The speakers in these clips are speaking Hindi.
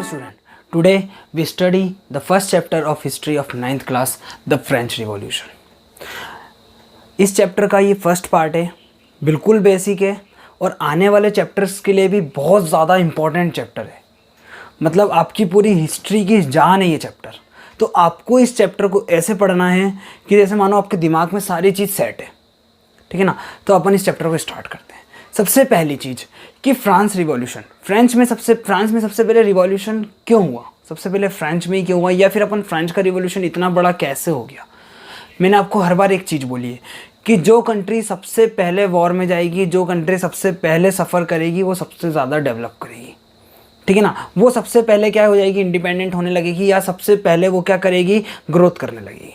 student, today we study the first chapter of history of 9th class, the French Revolution. इस चैप्टर का ये फर्स्ट पार्ट है, बिल्कुल बेसिक है और आने वाले चैप्टर्स के लिए भी बहुत ज़्यादा इम्पॉर्टेंट चैप्टर है. मतलब आपकी पूरी हिस्ट्री की जान है ये चैप्टर. तो आपको इस चैप्टर को ऐसे पढ़ना है कि जैसे मानो आपके दिमाग में सारी चीज़ सेट है. ठीक है ना. तो अपन इस चैप्टर को स्टार्ट करते हैं. सबसे पहली चीज़ कि फ्रांस रिवॉल्यूशन, फ्रांस में सबसे पहले रिवॉल्यूशन क्यों हुआ, सबसे पहले फ्रांस में ही क्यों हुआ, या फिर अपन फ्रांस का रिवॉल्यूशन इतना बड़ा कैसे हो गया. मैंने आपको हर बार एक चीज़ बोली है कि जो कंट्री सबसे पहले वॉर में जाएगी, जो कंट्री सबसे पहले सफ़र करेगी, वो सबसे ज़्यादा डेवलप करेगी. ठीक है ना. वो सबसे पहले क्या हो जाएगी, इंडिपेंडेंट होने लगेगी, या सबसे पहले वो क्या करेगी, ग्रोथ करने लगेगी.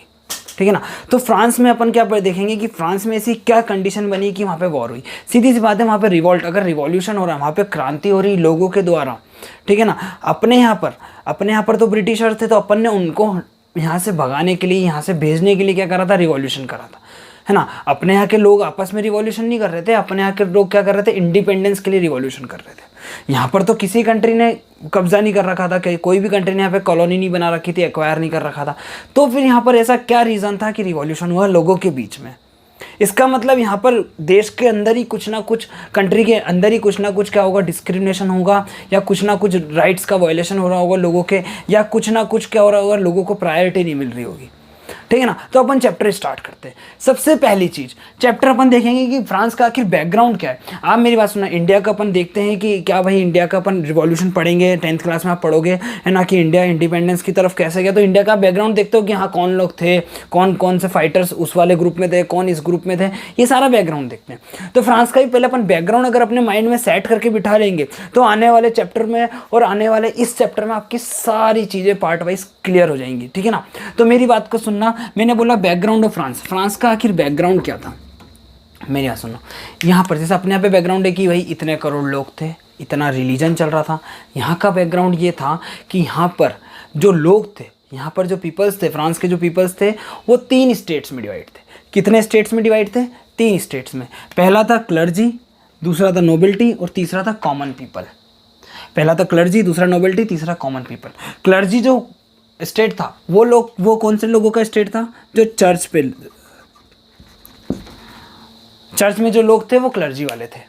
ठीक है ना. तो फ्रांस में अपन क्या देखेंगे कि फ्रांस में ऐसी क्या कंडीशन बनी कि वहाँ पे वॉर हुई. सीधी सी बात है, वहाँ पे रिवॉल्ट, अगर रिवॉल्यूशन हो रहा है, वहाँ पे क्रांति हो रही लोगों के द्वारा. ठीक है ना. अपने यहाँ पर तो ब्रिटिशर थे, तो अपन ने उनको यहाँ से भगाने के लिए, यहाँ से भेजने के लिए क्या करा था, रिवॉल्यूशन करा था. है ना. अपने यहाँ के लोग आपस में रिवॉल्यूशन नहीं कर रहे थे, अपने यहाँ के लोग क्या कर रहे थे, इंडिपेंडेंस के लिए रिवॉल्यूशन कर रहे थे. यहाँ पर तो किसी कंट्री ने कब्जा नहीं कर रखा था, कोई भी कंट्री ने यहाँ पे कॉलोनी नहीं बना रखी थी, एक्वायर नहीं कर रखा था. तो फिर यहाँ पर ऐसा क्या रीज़न था कि रिवॉल्यूशन हुआ लोगों के बीच में. इसका मतलब यहाँ पर देश के अंदर ही कुछ ना कुछ, कंट्री के अंदर ही कुछ ना कुछ क्या होगा, डिस्क्रिमिनेशन होगा, या कुछ ना कुछ राइट्स का वायलेशन हो रहा होगा लोगों के, या कुछ ना कुछ क्या हो रहा होगा, लोगों को प्रायोरिटी नहीं मिल रही होगी. ठीक है ना. तो अपन चैप्टर स्टार्ट करते हैं. सबसे पहली चीज़, चैप्टर अपन देखेंगे कि फ्रांस का आखिर बैकग्राउंड क्या है. आप मेरी बात सुना, इंडिया का अपन देखते हैं कि क्या भाई, इंडिया का अपन रिवॉल्यूशन पढ़ेंगे 10th क्लास में, आप पढ़ोगे है ना, कि इंडिया इंडिपेंडेंस की तरफ कैसे गया. तो इंडिया का बैकग्राउंड देखते हो कि हाँ कौन लोग थे, कौन कौन से फाइटर्स उस वाले ग्रुप में थे, कौन इस ग्रुप में थे, ये सारा बैकग्राउंड देखते हैं. तो फ्रांस का भी पहले अपन बैकग्राउंड अगर अपने माइंड में सेट करके बिठा लेंगे, तो आने वाले चैप्टर में और आने वाले इस चैप्टर में आपकी सारी चीज़ें पार्ट वाइज क्लियर हो जाएंगी. ठीक है ना. तो मेरी बात को सुनना, मैंने बोला बैकग्राउंड ऑफ फ्रांस. फ्रांस का आखिर बैकग्राउंड क्या था, मेरी बात सुनो. यहाँ पर जैसे अपने यहाँ पे बैकग्राउंड है कि भाई इतने करोड़ लोग थे, इतना रिलीजन चल रहा था. यहाँ का बैकग्राउंड ये था कि यहाँ पर जो लोग थे, यहाँ पर जो पीपल्स थे, फ्रांस के जो पीपल्स थे, वो 3 स्टेट्स में डिवाइड थे. कितने स्टेट्स में डिवाइड थे, 3 स्टेट्स में. पहला था क्लर्जी, दूसरा था नोबिलिटी और तीसरा था कॉमन पीपल. पहला था क्लर्जी, दूसरा नोबिलिटी, तीसरा कॉमन पीपल. क्लर्जी जो स्टेट था, वो कौन से लोगों का स्टेट था, जो चर्च में जो लोग थे वो क्लर्जी वाले थे.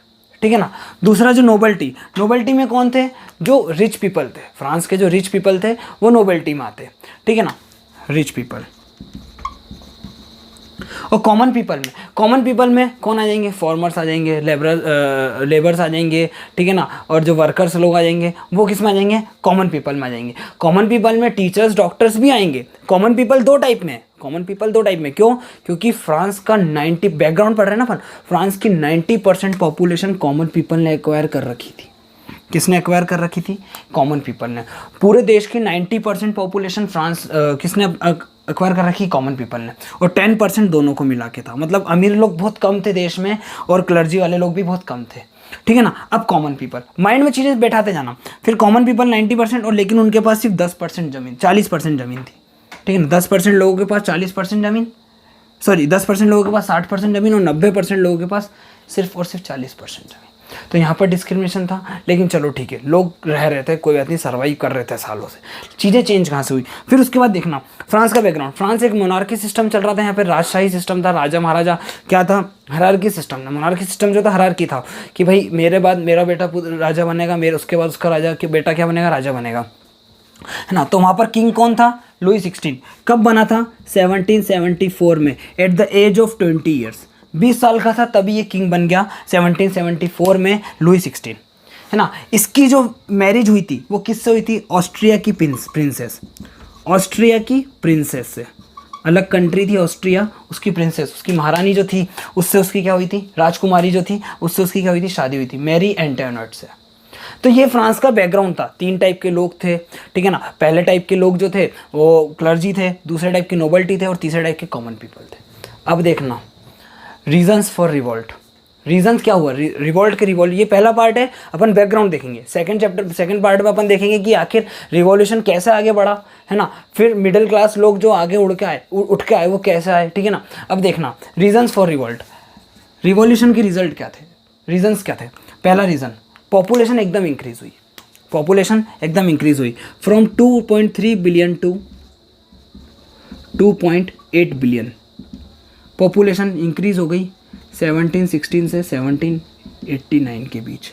ठीक है ना. दूसरा जो नोबेल्टी में कौन थे, जो रिच पीपल थे. फ्रांस के जो रिच पीपल थे वो नोबेल्टी में आते. ठीक है ना, रिच पीपल. और कॉमन पीपल में कौन आ जाएंगे, फार्मर्स आ जाएंगे, लेबर्स आ जाएंगे. ठीक है ना. और जो वर्कर्स लोग आ जाएंगे, वो किस में आ जाएंगे, कॉमन पीपल में आ जाएंगे. कॉमन पीपल में टीचर्स, डॉक्टर्स भी आएंगे. कॉमन पीपल दो टाइप में. क्यों, क्योंकि फ्रांस का 90 बैकग्राउंड पढ़ रहे हैं ना अपन, फ्रांस की 90% पॉपुलेशन कॉमन पीपल ने एक्वायर कर रखी थी. किसने एक्वायर कर रखी थी, कॉमन पीपल ने. पूरे देश की 90% पॉपुलेशन फ्रांस किसने एक्वायर कर रखी, कॉमन पीपल ने. और 10% दोनों को मिला के था. मतलब अमीर लोग बहुत कम थे देश में और क्लर्जी वाले लोग भी बहुत कम थे. ठीक है ना. अब कॉमन पीपल, माइंड में चीज़ें बैठाते जाना. फिर कॉमन पीपल 90%, और लेकिन उनके पास सिर्फ 10% ज़मीन, 40% ज़मीन थी. ठीक है ना. 10% लोगों के पास 40% ज़मीन, 10% लोगों के पास 60% ज़मीन, और 90% लोगों के पास सिर्फ और सिर्फ 40% ज़मीन. तो यहाँ पर डिस्क्रिमिनेशन था. लेकिन चलो ठीक है, लोग रह रहे थे, कोई बात नहीं, सर्वाइव कर रहे थे सालों से. चीज़ें चेंज कहाँ से हुई. फिर उसके बाद देखना फ्रांस का बैकग्राउंड. फ्रांस एक मोनार्की सिस्टम चल रहा था. यहाँ पर राजशाही सिस्टम था, राजा महाराजा क्या था, हायरार्की सिस्टम था. मोनार्की सिस्टम जो था, हायरार्की था कि भाई मेरे बाद मेरा बेटा राजा बनेगा, उसके बाद उसका राजा के बेटा क्या बनेगा, राजा बनेगा. है ना. तो वहाँ पर किंग कौन था, लुई 16. कब बना था, 1774 में, at the age of 20 years. 20 साल का था तभी ये किंग बन गया, 1774 में, लुई 16. है ना. इसकी जो मैरिज हुई थी वो किससे हुई थी, ऑस्ट्रिया की प्रिंसेस से. अलग कंट्री थी ऑस्ट्रिया, उसकी प्रिंसेस, उसकी महारानी जो थी, उससे उसकी क्या हुई थी, राजकुमारी जो थी, उससे उसकी क्या हुई थी, शादी हुई थी, मैरी एंटोइनेट से. तो ये फ्रांस का बैकग्राउंड था. 3 टाइप के लोग थे. ठीक है ना. पहले टाइप के लोग जो थे वो क्लर्जी थे, दूसरे टाइप के नोबल्टी थे, और तीसरे टाइप के कॉमन पीपल थे. अब देखना रीजंस फॉर रिवॉल्ट. रीजंस क्या हुआ रिवॉल्ट के. ये पहला पार्ट है, अपन बैकग्राउंड देखेंगे. सेकंड पार्ट में अपन देखेंगे कि आखिर रिवॉल्यूशन कैसे आगे बढ़ा. है ना. फिर मिडिल क्लास लोग जो आगे उठ के आए वो कैसे आए. ठीक है ना. अब देखना रीजंस फॉर रिवॉल्ट. रिवॉल्यूशन के रीजंस क्या थे. पहला रीज़न, पॉपुलेशन एकदम इंक्रीज हुई. पॉपुलेशन एकदम इंक्रीज हुई from 2.3 billion to 2.8 billion. Population increase हो गई 1716 से 1789 के बीच।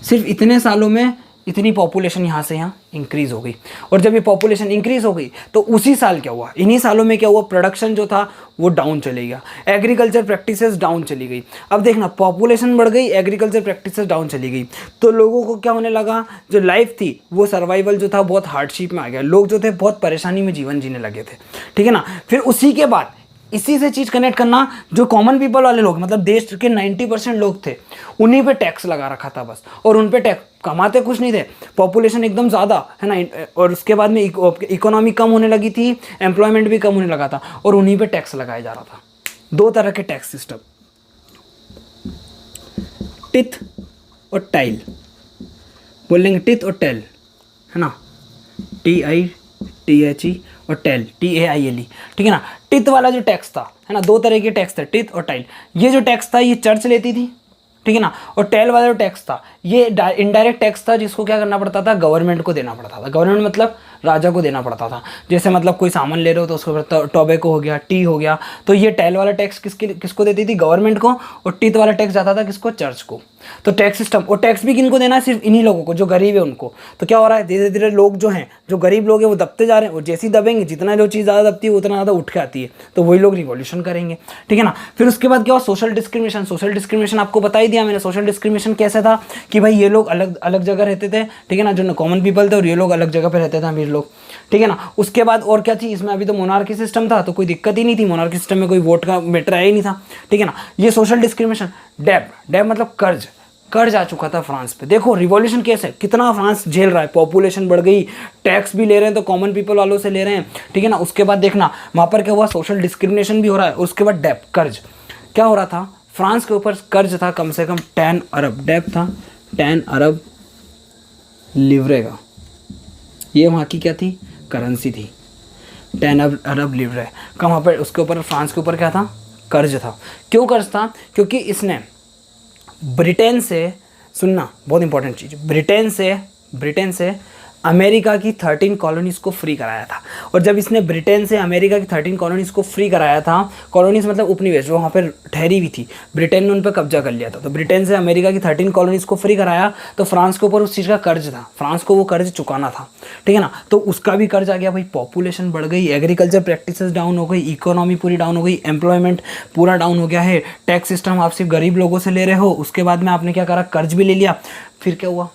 सिर्फ इतने सालों में इतनी पॉपुलेशन यहाँ से यहाँ इंक्रीज़ हो गई। और जब ये पॉपुलेशन इंक्रीज़ हो गई तो उसी साल क्या हुआ, इन्हीं सालों में क्या हुआ, प्रोडक्शन जो था वो डाउन चले गया, एग्रीकल्चर प्रैक्टिसेस डाउन चली गई। अब देखना, पॉपुलेशन बढ़ गई, एग्रीकल्चर प्रैक्टिसेस डाउन चली गई, तो लोगों को क्या होने लगा, जो लाइफ थी वो सर्वाइवल जो था बहुत हार्डशिप में आ गया, लोग जो थे बहुत परेशानी में जीवन जीने लगे थे, ठीक है ना। फिर उसी के बाद इसी से चीज़ कनेक्ट करना, जो कॉमन पीपल वाले लोग, मतलब देश के 90% लोग थे, उन्हीं पे टैक्स लगा रखा था बस, और उन पे टैक्स, कमाते कुछ नहीं थे, पॉपुलेशन एकदम ज़्यादा है ना, और उसके बाद में इकोनॉमी कम होने लगी थी, एम्प्लॉयमेंट भी कम होने लगा था, और उन्हीं पे टैक्स लगाया जा रहा था। दो तरह के टैक्स सिस्टम, टिथ और टाइल, बोलेंगे टिथ और टेल, है ना, TITHE और टेल TAILE, ठीक है ना। टिथ वाला जो टैक्स था, है ना, दो तरह के टैक्स थे, टिथ और टाइल। ये जो टैक्स था ये चर्च लेती थी, ठीक है ना, और टेल वाला जो टैक्स था ये इनडायरेक्ट टैक्स था, जिसको क्या करना पड़ता था, गवर्नमेंट को देना पड़ता था। गवर्नमेंट मतलब राजा को देना पड़ता था। जैसे मतलब कोई सामान ले रहे हो तो उसको टोबैको हो गया, टी हो गया, तो ये टेल वाला टैक्स किसको देती थी, गवर्नमेंट को, और टिथ वाला टैक्स जाता था किसको, चर्च को। तो टैक्स सिस्टम, और टैक्स भी किनको देना है, सिर्फ इन्हीं लोगों को जो गरीब है उनको। तो क्या हो रहा है, धीरे धीरे लोग जो हैं, जो गरीब लोग हैं वो दबते जा रहे हैं, और जैसे ही दबेंगे, जितना जो चीज़ ज़्यादा दबती है उतना ज़्यादा उठ के आती है, तो वही लोग रिवॉल्यूशन करेंगे, ठीक है ना। फिर उसके बाद क्या हुआ, सोशल डिस्क्रिमिनेशन। सोशल डिस्क्रिमिनेशन आपको बता ही दिया मैंने। सोशल डिस्क्रिमिनेशन कैसे था कि भाई ये लोग अलग अलग जगह रहते थे, ठीक है ना, जो कॉमन पीपल थे, और ये लोग अलग जगह पे रहते थे, अमीर लोग, ठीक है ना। उसके बाद और क्या थी इसमें, अभी तो मोनार्की सिस्टम था तो कोई दिक्कत ही नहीं थी, मोनार्की सिस्टम में कोई वोट का मैटर आया ही नहीं था, ठीक है ना। ये सोशल डिस्क्रिमिनेशन। डेब मतलब कर्ज आ चुका था फ्रांस पे। देखो रिवॉल्यूशन कैसे, कितना फ्रांस झेल रहा है, पॉपुलेशन बढ़ गई, टैक्स भी ले रहे हैं तो कॉमन पीपल वालों से ले रहे हैं, ठीक है ना। उसके बाद देखना वहाँ पर क्या हुआ, सोशल डिस्क्रिमिनेशन भी हो रहा है। उसके बाद डेब, कर्ज, क्या हो रहा था, फ्रांस के ऊपर कर्ज था कम से कम 10 अरब, डेब था 10 अरब लिवरे का, ये वहाँ की क्या थी, करेंसी थी, 10 अरब लिवरे का वहाँ पर, उसके ऊपर फ्रांस के ऊपर क्या था, कर्ज था। क्यों कर्ज था, क्योंकि इसने ब्रिटेन से, सुनना बहुत इंपॉर्टेंट चीज़, ब्रिटेन से अमेरिका की 13 कॉलोनीज़ को फ्री कराया था। और जब इसने ब्रिटेन से अमेरिका की 13 कॉलोनीज़ को फ्री कराया था, कॉलोनीज़ मतलब उपनिवेश जो वहाँ पर ठहरी हुई थी, ब्रिटेन ने उन पर कब्जा कर लिया था, तो ब्रिटेन से अमेरिका की 13 कॉलोनीज़ को फ्री कराया, तो फ्रांस के ऊपर उस चीज़ का कर्ज था, फ्रांस को वो कर्ज चुकाना था, ठीक है ना। तो उसका भी कर्ज आ गया भाई, पॉपुलेशन बढ़ गई, एग्रीकल्चर प्रैक्टिसेस डाउन हो गई, इकोनॉमी पूरी डाउन हो गई, एम्प्लॉयमेंट पूरा डाउन हो गया है, टैक्स सिस्टम आप सिर्फ गरीब लोगों से ले रहे हो, उसके बाद में आपने क्या करा, कर्ज भी ले लिया। फिर क्या हुआ,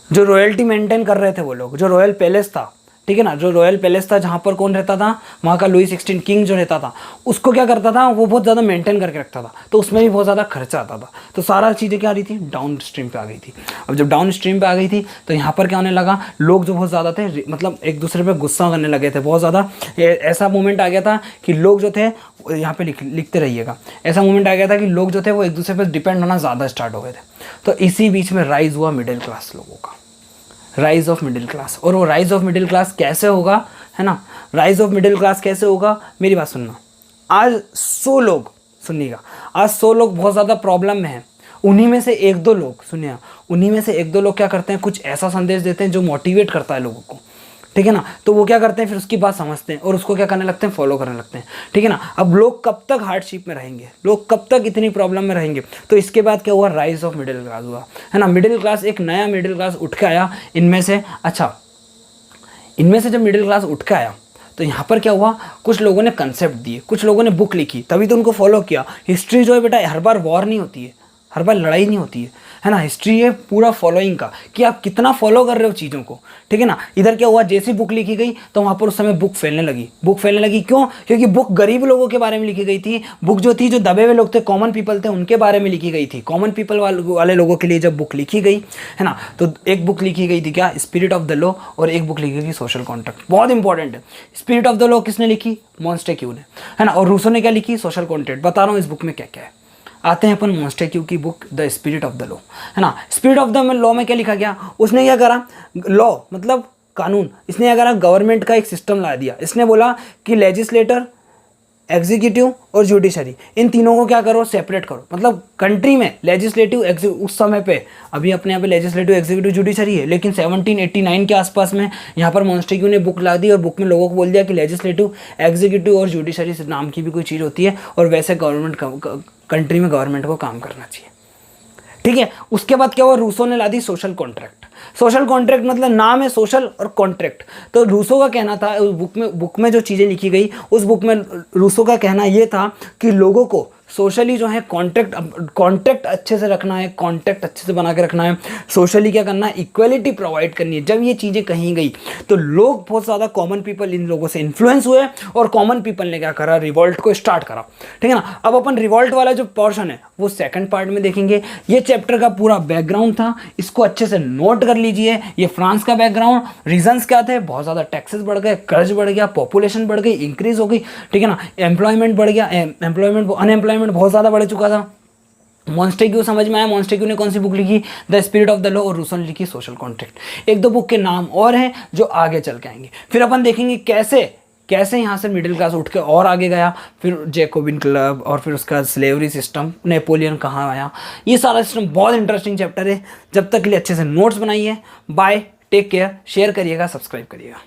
जो रॉयल्टी मेंटेन कर रहे थे वो लोग, जो रॉयल पैलेस था, ठीक है ना, जो रॉयल पैलेस था जहाँ पर कौन रहता था, वहाँ का लुई 16 किंग जो रहता था, उसको क्या करता था, वो बहुत ज़्यादा मेंटेन करके रखता था, तो उसमें भी बहुत ज़्यादा खर्चा आता था, तो सारा चीज़ें क्या आ रही थी, डाउन स्ट्रीम पे आ गई थी। अब जब डाउन स्ट्रीम पे आ गई थी तो यहाँ पर क्या होने लगा, लोग जो बहुत ज़्यादा थे, मतलब एक दूसरे पर गुस्सा करने लगे थे बहुत ज़्यादा। ऐसा मोमेंट आ गया था कि लोग जो थे, यहाँ पे लिखते रहिएगा, ऐसा मोमेंट आ गया था कि लोग जो थे वो एक दूसरे पर डिपेंड होना ज़्यादा स्टार्ट हो गए थे। तो इसी बीच में राइज हुआ मिडिल क्लास लोगों का, राइज ऑफ मिडिल क्लास। और वो राइज ऑफ मिडिल क्लास कैसे होगा, है ना, राइज ऑफ मिडिल क्लास कैसे होगा, मेरी बात सुनना। आज 100 लोग, सुनिएगा, आज 100 लोग बहुत ज़्यादा प्रॉब्लम में हैं, उन्हीं में से एक दो लोग, सुनिए, उन्हीं में से एक दो लोग क्या करते हैं, कुछ ऐसा संदेश देते हैं जो मोटिवेट करता है लोगों को, ठीक है ना। तो वो क्या करते हैं, फिर उसकी बात समझते हैं और उसको क्या करने लगते हैं, फॉलो करने लगते हैं, ठीक है ना। अब लोग कब तक हार्डशिप में रहेंगे, लोग कब तक इतनी प्रॉब्लम में रहेंगे, तो इसके बाद क्या हुआ, राइज ऑफ मिडिल क्लास हुआ, है ना। मिडिल क्लास, एक नया मिडिल क्लास उठ के आया इनमें से। अच्छा, इनमें से जब मिडिल क्लास उठ के आया तो यहाँ पर क्या हुआ, कुछ लोगों ने कंसेप्ट दिए, कुछ लोगों ने बुक लिखी, तभी तो उनको फॉलो किया। हिस्ट्री जो है बेटा, हर बार वॉर नहीं होती है, हर बार लड़ाई नहीं होती है ना। हिस्ट्री है पूरा फॉलोइंग का, कि आप कितना फॉलो कर रहे हो चीज़ों को, ठीक है ना। इधर क्या हुआ, जैसी बुक लिखी गई तो वहाँ पर उस समय बुक फैलने लगी, क्यों, क्योंकि बुक गरीब लोगों के बारे में लिखी गई थी, बुक जो थी, जो दबे हुए लोग थे, कॉमन पीपल थे, उनके बारे में लिखी गई थी। कॉमन पीपल वाले लोगों के लिए जब बुक लिखी गई, है ना, तो एक बुक लिखी गई थी क्या, स्पिरिट ऑफ द लॉ, और एक बुक लिखी गई सोशल कॉन्ट्रैक्ट। बहुत इंपॉर्टेंट है, स्पिरिट ऑफ द लॉ किसने लिखी, मॉन्टेस्क्यू ने, है ना, और रूसो ने क्या लिखी, सोशल कॉन्ट्रैक्ट। बता रहा हूँ इस बुक में क्या क्या है। आते हैं अपन मॉन्टेस्क्यू की book, the spirit of the law, है ना। स्पिरिट ऑफ द लॉ में क्या लिखा गया, उसने क्या करा, लॉ मतलब कानून, इसने क्या करा, गवर्नमेंट का एक सिस्टम ला दिया। इसने बोला कि लेजिस्लेटर एग्जीक्यूटिव और जुडिशरी, इन तीनों को क्या करो, सेपरेट करो। मतलब कंट्री में लेजिस्लेटिव उस समय पे, अभी अपने यहाँ पे लेजिस्लेटिव एग्जीक्यूटिव जुडिशरी है, लेकिन 1789 के आसपास में यहाँ पर मॉन्टेस्क्यू ने बुक ला दी और बुक में लोगों को बोल दिया कि लेजिस्लेटिव एग्जीक्यूटिव और जुडिशरी नाम की भी कोई चीज़ होती है और वैसे कंट्री में गवर्नमेंट को काम करना चाहिए। ठीक है, उसके बाद क्या हुआ, रूसो ने ला दी सोशल कॉन्ट्रैक्ट। सोशल कॉन्ट्रैक्ट मतलब नाम है सोशल और कॉन्ट्रैक्ट। तो रूसो का कहना था, बुक में जो चीज़ें लिखी गई उस बुक में रूसो का कहना ये था कि लोगों को सोशली जो है कॉन्ट्रैक्ट अच्छे से रखना है, कॉन्ट्रैक्ट अच्छे से बना के रखना है, सोशली क्या करना है, इक्वलिटी प्रोवाइड करनी है। जब ये चीज़ें कही गई तो लोग बहुत ज़्यादा कॉमन पीपल इन लोगों से इन्फ्लुएंस हुए और कॉमन पीपल ने क्या करा, रिवॉल्ट को स्टार्ट करा। ठीक है ना। अब अपन रिवॉल्ट वाला जो पोर्शन है वो सेकंड पार्ट में देखेंगे। ये चैप्टर का पूरा बैकग्राउंड था, इसको अच्छे से नोट कर लीजिए। ये फ्रांस का बैकग्राउंड, रीजंस क्या थे, बहुत ज़्यादा टैक्सेस बढ़ गए, कर्ज बढ़ गया, पॉपुलेशन बढ़ गई, इंक्रीज हो गई। ठीक है ना, एम्प्लॉयमेंट बढ़ गया, अनएम्प्लॉयमेंट बहुत ज़्यादा बढ़ चुका था। मॉन्टेस्क्यू समझ में आया। मॉन्टेस्क्यू ने कौन सी बुक लिखी, the spirit of the law, और रूसो ने लिखी सोशल कॉन्ट्रैक्ट। एक दो बुक के नाम और हैं जो आगे चल के आएंगे। फिर अपन देखेंगे कैसे यहाँ से मिडिल क्लास उठ के और आगे गया, फिर जैकोबिन क्लब और फिर उसका स्लेवरी सिस्टम, नेपोलियन कहाँ आया। ये सारा सिस्टम बहुत इंटरेस्टिंग चैप्टर है। जब तक के लिए अच्छे से नोट्स बनाइए। बाय, टेक केयर, शेयर करिएगा, सब्सक्राइब करिएगा।